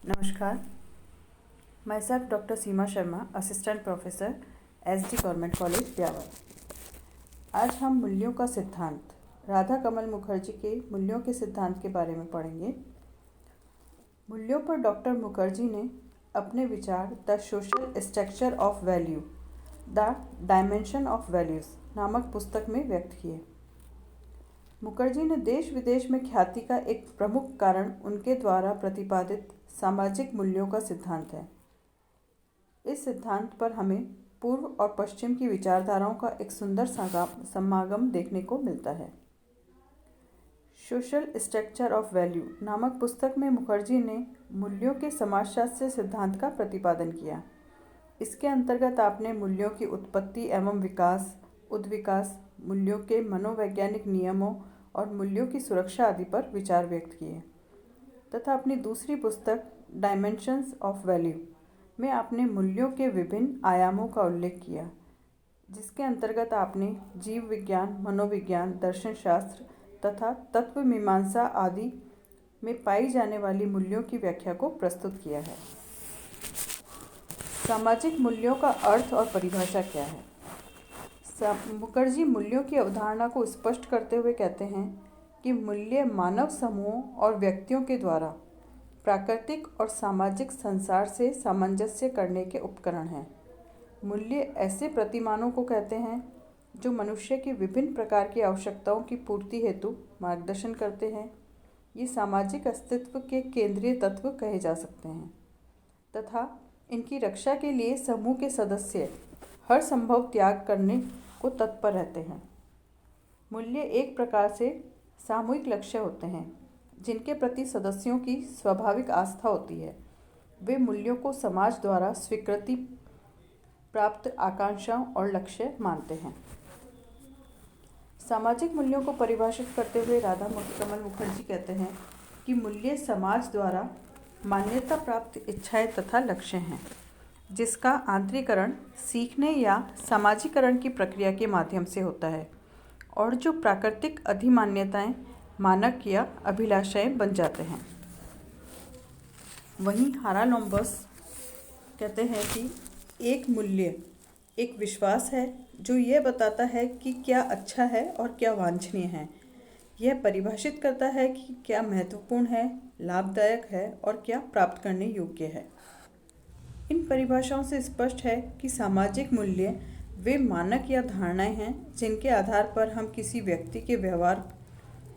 नमस्कार। मैं self doctor Seema Sharma, assistant professor SD government college Beawar. आज हम मूल्यों का सिद्धांत राधा कमल मुखर्जी के मूल्यों के सिद्धांत के बारे में पढ़ेंगे। मूल्यों पर डॉक्टर मुखर्जी ने अपने विचार the social structure of value, the dimension of values नामक पुस्तक में व्यक्त किए। मुखर्जी ने देश विदेश में ख्याति का एक प्रमुख कारण उनके द्वारा प्रतिपादित सामाजिक मूल्यों का सिद्धांत है। इस सिद्धांत पर हमें पूर्व और पश्चिम की विचारधाराओं का एक सुंदर समागम देखने को मिलता है। सोशल स्ट्रक्चर ऑफ वैल्यू नामक पुस्तक में मुखर्जी ने मूल्यों के समाजशास्त्रीय सिद्धांत का प्रतिपादन किया। इसके अंतर्गत आपने मूल्यों की उत्पत्ति एवं विकास, उद्विकास, मूल्यों के मनोवैज्ञानिक नियमों और मूल्यों की सुरक्षा आदि पर विचार व्यक्त किए तथा अपनी दूसरी पुस्तक डायमेंशंस ऑफ वैल्यू में आपने मूल्यों के विभिन्न आयामों का उल्लेख किया, जिसके अंतर्गत आपने जीव विज्ञान, मनोविज्ञान, दर्शन शास्त्र तथा तत्व मीमांसा आदि में पाई जाने वाली मूल्यों की व्याख्या को प्रस्तुत किया है। सामाजिक मूल्यों का अर्थ और परिभाषा क्या है? मुखर्जी मूल्यों की अवधारणा को स्पष्ट करते हुए कहते हैं कि मूल्य मानव समूहों और व्यक्तियों के द्वारा प्राकृतिक और सामाजिक संसार से सामंजस्य करने के उपकरण हैं। मूल्य ऐसे प्रतिमानों को कहते हैं जो मनुष्य की विभिन्न प्रकार की आवश्यकताओं की पूर्ति हेतु मार्गदर्शन करते हैं। ये सामाजिक अस्तित्व के केंद्रीय तत्व कहे जा सकते हैं तथा इनकी रक्षा के लिए समूह के सदस्य हर संभव त्याग करने को तत्पर रहते हैं। मूल्य एक प्रकार से सामूहिक लक्ष्य होते हैं जिनके प्रति सदस्यों की स्वाभाविक आस्था होती है। वे मूल्यों को समाज द्वारा स्वीकृति प्राप्त आकांक्षाओं और लक्ष्य मानते हैं। सामाजिक मूल्यों को परिभाषित करते हुए राधा कमल मुखर्जी कहते हैं कि मूल्य समाज द्वारा मान्यता प्राप्त इच्छाएं तथा लक्ष्य हैं, जिसका आंतरिकरण सीखने या सामाजिकरण की प्रक्रिया के माध्यम से होता है और जो प्राकृतिक अधिमान्यताएं, मानक या अभिलाषाएं बन जाते हैं। वहीं हारालोम्बस कहते हैं कि एक मूल्य एक विश्वास है जो यह बताता है कि क्या अच्छा है और क्या वांछनीय है। यह परिभाषित करता है कि क्या महत्वपूर्ण है, लाभदायक है और क्या प्राप्त करने योग्य है। इन परिभाषाओं से स्पष्ट है कि सामाजिक मूल्य वे मानक या धारणाएं हैं जिनके आधार पर हम किसी व्यक्ति के व्यवहार,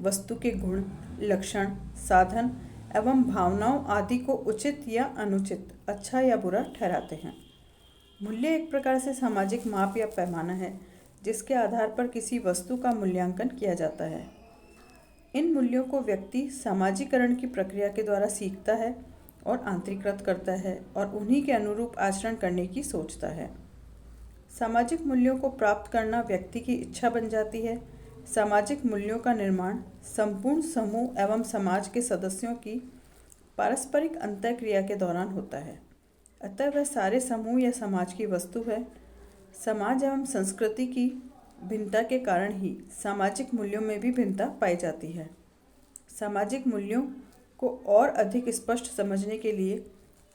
वस्तु के गुण, लक्षण, साधन एवं भावनाओं आदि को उचित या अनुचित, अच्छा या बुरा ठहराते हैं। मूल्य एक प्रकार से सामाजिक माप या पैमाना है जिसके आधार पर किसी वस्तु का मूल्यांकन किया जाता है। इन मूल्यों को व्यक्ति सामाजिकरण की प्रक्रिया के द्वारा सीखता है और आंतरिकृत करता है और उन्हीं के अनुरूप आचरण करने की सोचता है। सामाजिक मूल्यों को प्राप्त करना व्यक्ति की इच्छा बन जाती है। सामाजिक मूल्यों का निर्माण संपूर्ण समूह एवं समाज के सदस्यों की पारस्परिक अंतःक्रिया के दौरान होता है। अतः वह सारे समूह या समाज की वस्तु है। समाज एवं संस्कृति की भिन्नता के कारण ही सामाजिक मूल्यों में भी भिन्नता पाई जाती है। सामाजिक मूल्यों को और अधिक स्पष्ट समझने के लिए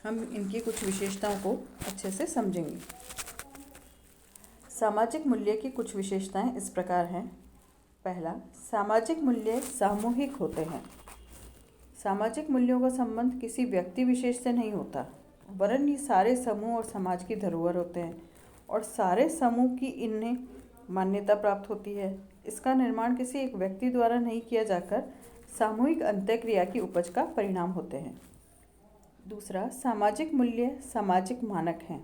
हम इनकी कुछ विशेषताओं को अच्छे से समझेंगे। सामाजिक मूल्य की कुछ विशेषताएं इस प्रकार हैं। पहला, सामाजिक मूल्य सामूहिक होते हैं। सामाजिक मूल्यों का संबंध किसी व्यक्ति विशेष से नहीं होता, वरन ये सारे समूह और समाज की धरोहर होते हैं और सारे समूह की इन्हें मान्यता प्राप्त होती है। इसका निर्माण किसी एक व्यक्ति द्वारा नहीं किया जाकर सामूहिक अंतःक्रिया की उपज का परिणाम होते हैं। दूसरा, सामाजिक मूल्य सामाजिक मानक हैं।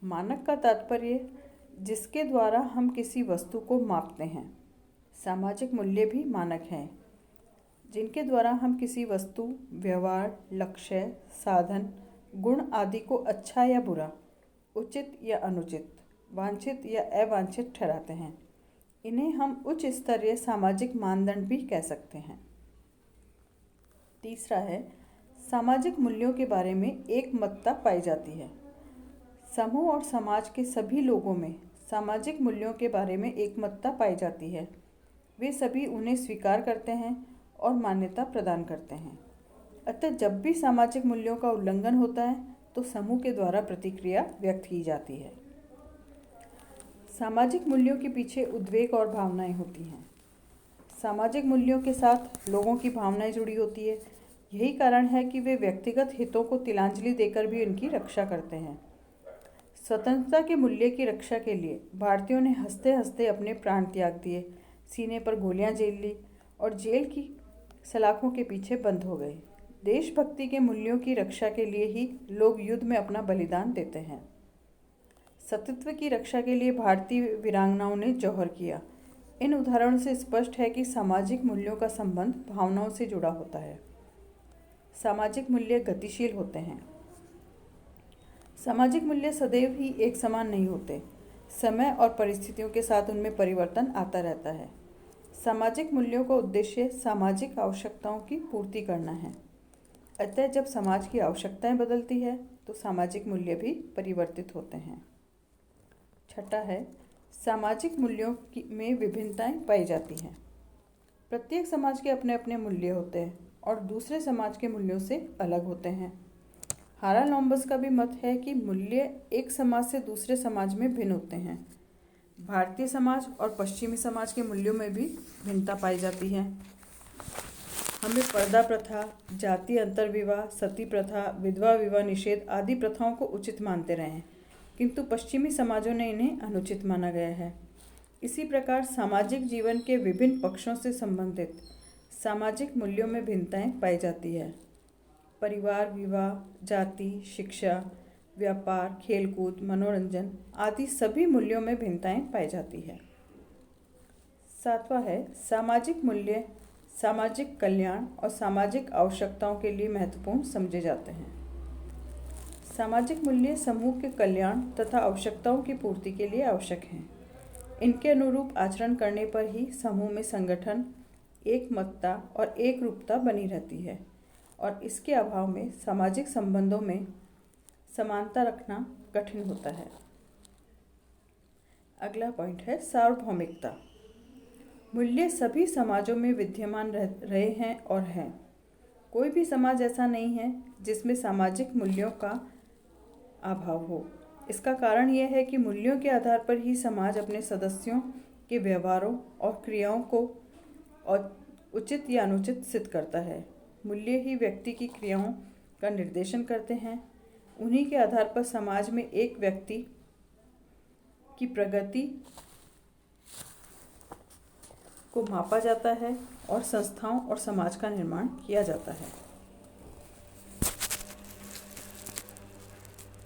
मानक का तात्पर्य जिसके द्वारा हम किसी वस्तु को मापते हैं। सामाजिक मूल्य भी मानक हैं जिनके द्वारा हम किसी वस्तु, व्यवहार, लक्ष्य, साधन, गुण आदि को अच्छा या बुरा, उचित या अनुचित, वांछित या अवांछित ठहराते हैं। इन्हें हम उच्च स्तरीय सामाजिक मानदंड भी कह सकते हैं। तीसरा है, सामाजिक मूल्यों के बारे में एकमतता पाई जाती है। समूह और समाज के सभी लोगों में सामाजिक मूल्यों के बारे में एकमतता पाई जाती है। वे सभी उन्हें स्वीकार करते हैं और मान्यता प्रदान करते हैं। अतः जब भी सामाजिक मूल्यों का उल्लंघन होता है तो समूह के द्वारा प्रतिक्रिया व्यक्त की जाती है। सामाजिक मूल्यों के पीछे उद्वेग और भावनाएं होती हैं। सामाजिक मूल्यों के साथ लोगों की भावनाएं जुड़ी होती है। यही कारण है कि वे व्यक्तिगत हितों को तिलांजलि देकर भी उनकी रक्षा करते हैं। स्वतंत्रता के मूल्य की रक्षा के लिए भारतीयों ने हंसते हंसते अपने प्राण त्याग दिए, सीने पर गोलियां झेल ली और जेल की सलाखों के पीछे बंद हो गए। देशभक्ति के मूल्यों की रक्षा के लिए ही लोग युद्ध में अपना बलिदान देते हैं। सतीत्व की रक्षा के लिए भारतीय वीरांगनाओं ने जौहर किया। इन उदाहरणों से स्पष्ट है कि सामाजिक मूल्यों का संबंध भावनाओं से जुड़ा होता है। सामाजिक मूल्य गतिशील होते हैं। सामाजिक मूल्य सदैव ही एक समान नहीं होते। समय और परिस्थितियों के साथ उनमें परिवर्तन आता रहता है। सामाजिक मूल्यों का उद्देश्य सामाजिक आवश्यकताओं की पूर्ति करना है। अतः जब समाज की आवश्यकताएं बदलती है तो सामाजिक मूल्य भी परिवर्तित होते हैं। छठा है, सामाजिक मूल्यों में विभिन्नताएं पाई जाती हैं। प्रत्येक समाज के अपने अपने मूल्य होते हैं और दूसरे समाज के मूल्यों से अलग होते हैं। हारालॉम्बस का भी मत है कि मूल्य एक समाज से दूसरे समाज में भिन्न होते हैं। भारतीय समाज और पश्चिमी समाज के मूल्यों में भी भिन्नता पाई जाती है। हमें पर्दा प्रथा, जाति अंतर्विवाह, सती प्रथा, विधवा विवाह निषेध आदि प्रथाओं को उचित मानते रहे हैं, किंतु पश्चिमी समाजों ने इन्हें अनुचित माना गया है। इसी प्रकार सामाजिक जीवन के विभिन्न पक्षों से संबंधित सामाजिक मूल्यों में भिन्नताएं पाई जाती है। परिवार, विवाह, जाति, शिक्षा, व्यापार, खेलकूद, मनोरंजन आदि सभी मूल्यों में भिन्नताएं पाई जाती है। सातवां है, सामाजिक मूल्य सामाजिक कल्याण और सामाजिक आवश्यकताओं के लिए महत्वपूर्ण समझे जाते हैं। सामाजिक मूल्य समूह के कल्याण तथा आवश्यकताओं की पूर्ति के लिए आवश्यक हैं। इनके अनुरूप आचरण करने पर ही समूह में संगठन, एकमतता और एकरूपता बनी रहती है और इसके अभाव में सामाजिक संबंधों में समानता रखना कठिन होता है। अगला पॉइंट है सार्वभौमिकता। मूल्य सभी समाजों में विद्यमान रहे हैं और हैं। कोई भी समाज ऐसा नहीं है जिसमें सामाजिक मूल्यों का अभाव हो। इसका कारण यह है कि मूल्यों के आधार पर ही समाज अपने सदस्यों के व्यवहारों और क्रियाओं को उचित या अनुचित सिद्ध करता है। मूल्य ही व्यक्ति की क्रियाओं का निर्देशन करते हैं। उन्हीं के आधार पर समाज में एक व्यक्ति की प्रगति को मापा जाता है और संस्थाओं और समाज का निर्माण किया जाता है।